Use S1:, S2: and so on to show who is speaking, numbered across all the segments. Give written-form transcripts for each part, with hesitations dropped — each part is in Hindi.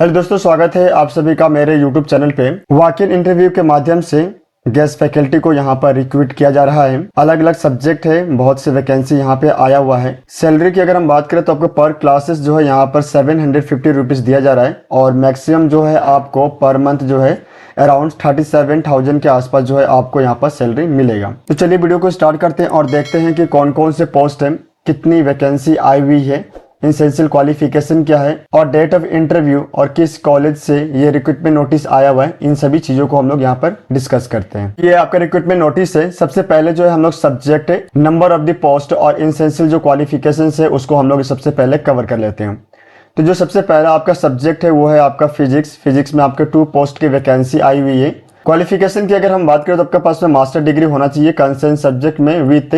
S1: हेलो दोस्तों, स्वागत है आप सभी का मेरे यूट्यूब चैनल पे। वॉक इन इंटरव्यू के माध्यम से गेस्ट फैकल्टी को यहाँ पर रिक्रूट किया जा रहा है। अलग अलग सब्जेक्ट है, बहुत से वैकेंसी यहाँ पे आया हुआ है। सैलरी की अगर हम बात करें तो आपको पर क्लासेस जो है यहाँ पर 750 रुपीज दिया जा रहा है और मैक्सिमम जो है आपको पर मंथ जो है अराउंड 37,000 के आसपास जो है आपको यहाँ पर सैलरी मिलेगा। तो चलिए वीडियो को स्टार्ट करते हैं और देखते हैं कि कौन कौन से पोस्ट है, कितनी वैकेंसी आई हुई है, एसेंशियल क्वालिफिकेशन क्या है और डेट ऑफ इंटरव्यू और किस कॉलेज से ये रिक्रूटमेंट नोटिस आया हुआ है। इन सभी चीजों को हम लोग यहाँ पर डिस्कस करते हैं। ये आपका रिक्रूटमेंट नोटिस है। सबसे पहले जो है हम लोग सब्जेक्ट है, नंबर ऑफ द पोस्ट और एसेंशियल जो क्वालिफिकेशन है उसको हम लोग सबसे पहले कवर कर लेते हैं। तो जो सबसे पहला आपका सब्जेक्ट है वो है आपका फिजिक्स में आपके 2 पोस्ट की वैकेंसी आई हुई है। क्वालिफिकेशन की अगर हम बात करें तो आपके पास में मास्टर डिग्री होना चाहिए कंसर्न सब्जेक्ट में विथ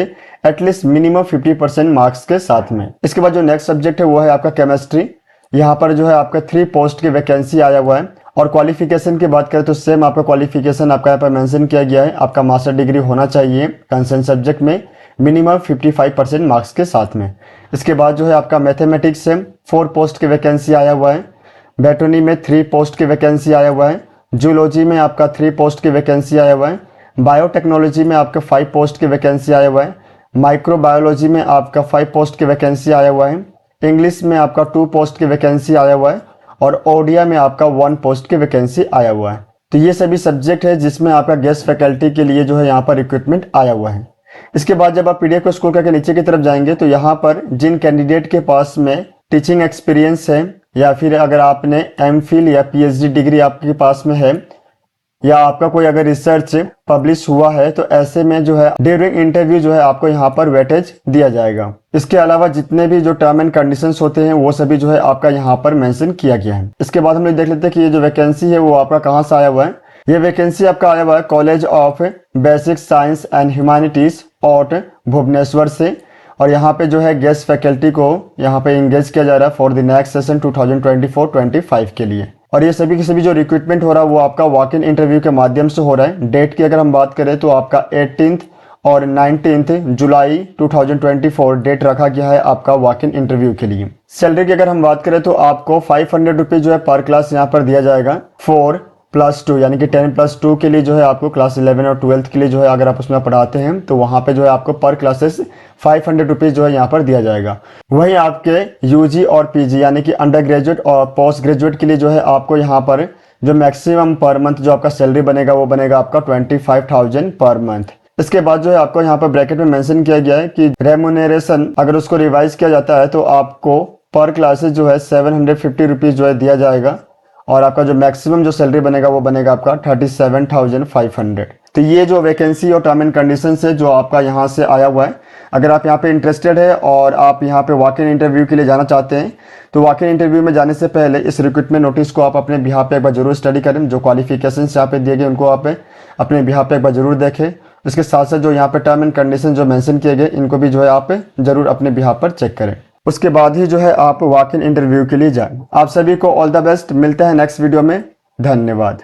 S1: एटलीस्ट मिनिमम 50% मार्क्स के साथ में। इसके बाद जो नेक्स्ट सब्जेक्ट है वो है आपका केमिस्ट्री। यहाँ पर जो है आपका 3 पोस्ट की वैकेंसी आया हुआ है और क्वालिफिकेशन की बात करें तो सेम आपका क्वालिफिकेशन आपका यहाँ पर मेंशन किया गया है। आपका मास्टर डिग्री होना चाहिए कंसर्न सब्जेक्ट में मिनिमम 55% मार्क्स के साथ में। इसके बाद जो है आपका मैथमेटिक्स से 4 पोस्ट की वैकेंसी आया हुआ है। बॉटनी में 3 पोस्ट की वैकेंसी आया हुआ है। जूलॉजी में आपका 3 पोस्ट की वैकेंसी आया हुआ है। बायोटेक्नोलॉजी में आपका 5 पोस्ट की वैकेंसी आया हुआ है। माइक्रोबायोलॉजी में आपका 5 पोस्ट की वैकेंसी आया हुआ है। इंग्लिश में आपका 2 पोस्ट की वैकेंसी आया हुआ है और ओडिया में आपका 1 पोस्ट की वैकेंसी आया हुआ है। तो ये सभी सब्जेक्ट है जिसमें आपका गेस्ट फैकल्टी के लिए जो है यहाँ पर रिक्रूटमेंट आया हुआ है। इसके बाद जब आप पीडीएफ को स्क्रॉल करके नीचे की तरफ जाएंगे तो यहाँ पर जिन कैंडिडेट के पास में टीचिंग एक्सपीरियंस है या फिर अगर आपने एमफिल या पीएचडी डिग्री आपके पास में है या आपका कोई अगर रिसर्च पब्लिश हुआ है तो ऐसे में जो है ड्यूरिंग इंटरव्यू जो है आपको यहाँ पर वेटेज दिया जाएगा। इसके अलावा जितने भी जो टर्म एंड कंडीशंस होते हैं वो सभी जो है आपका यहाँ पर मेंशन किया गया है। इसके बाद हम लोग देख लेते हैं कि ये जो वैकेंसी है वो आपका कहाँ से आया हुआ है। ये वैकेंसी आपका आया हुआ है college of basic science and humanities OUAT Bhubaneswar से और यहाँ पे जो है गेस्ट फैकल्टी को यहाँ पे इंगेज किया जा रहा है फॉर द नेक्स्ट सेशन 2024-25 के लिए। और ये सभी के सभी जो रिक्रूटमेंट हो रहा है वो आपका वॉक इन इंटरव्यू के माध्यम से हो रहा है। डेट की अगर हम बात करें तो आपका 18 और 19 जुलाई 2024 डेट रखा गया है आपका वॉक इन इंटरव्यू के लिए। सैलरी की अगर हम बात करें तो आपको 500 रुपीज जो है पर क्लास यहाँ पर दिया जाएगा 4+2 यानी कि 10+2 के लिए जो है आपको क्लास 11 और 12th के लिए जो है अगर आप उसमें पढ़ाते हैं तो वहाँ पे जो है आपको पर क्लासेस 500 रुपीज जो है यहाँ पर दिया जाएगा। वहीं आपके यूजी और पीजी यानी कि अंडर ग्रेजुएट और पोस्ट ग्रेजुएट के लिए जो है आपको यहाँ पर जो मैक्सिमम पर मंथ जो आपका सैलरी बनेगा वो बनेगा आपका 25,000 पर मंथ। इसके बाद जो है आपको यहाँ पर ब्रैकेट में मेंशन किया गया है कि रेमुनेरेशन अगर उसको रिवाइज किया जाता है तो आपको पर क्लासेस जो है 750 रुपीज जो है दिया जाएगा और आपका जो मैक्सिमम जो सैलरी बनेगा वो बनेगा आपका 37,500। तो ये जो वैकेंसी और टर्म एंड कंडीशन है जो आपका यहाँ से आया हुआ है। अगर आप यहाँ पे इंटरेस्टेड है और आप यहाँ पे वॉक इन इंटरव्यू के लिए जाना चाहते हैं तो वॉक इन इंटरव्यू में जाने से पहले इस रिक्रूटमेंट नोटिस को आप अपने बिहाफ पे एक बार जरूर स्टडी करें। जो क्वालिफिकेशन यहाँ पे दिए गए उनको आप अपने बिहाफ पे एक बार जरूर देखें। इसके साथ साथ जो यहाँ पे टर्म एंड कंडीशन जो मेंशन किए गए इनको भी जो है आप जरूर अपने बिहाफ पर चेक करें। उसके बाद ही जो है आप वॉक इन इंटरव्यू के लिए जाएं। आप सभी को ऑल द बेस्ट। मिलते हैं नेक्स्ट वीडियो में। धन्यवाद।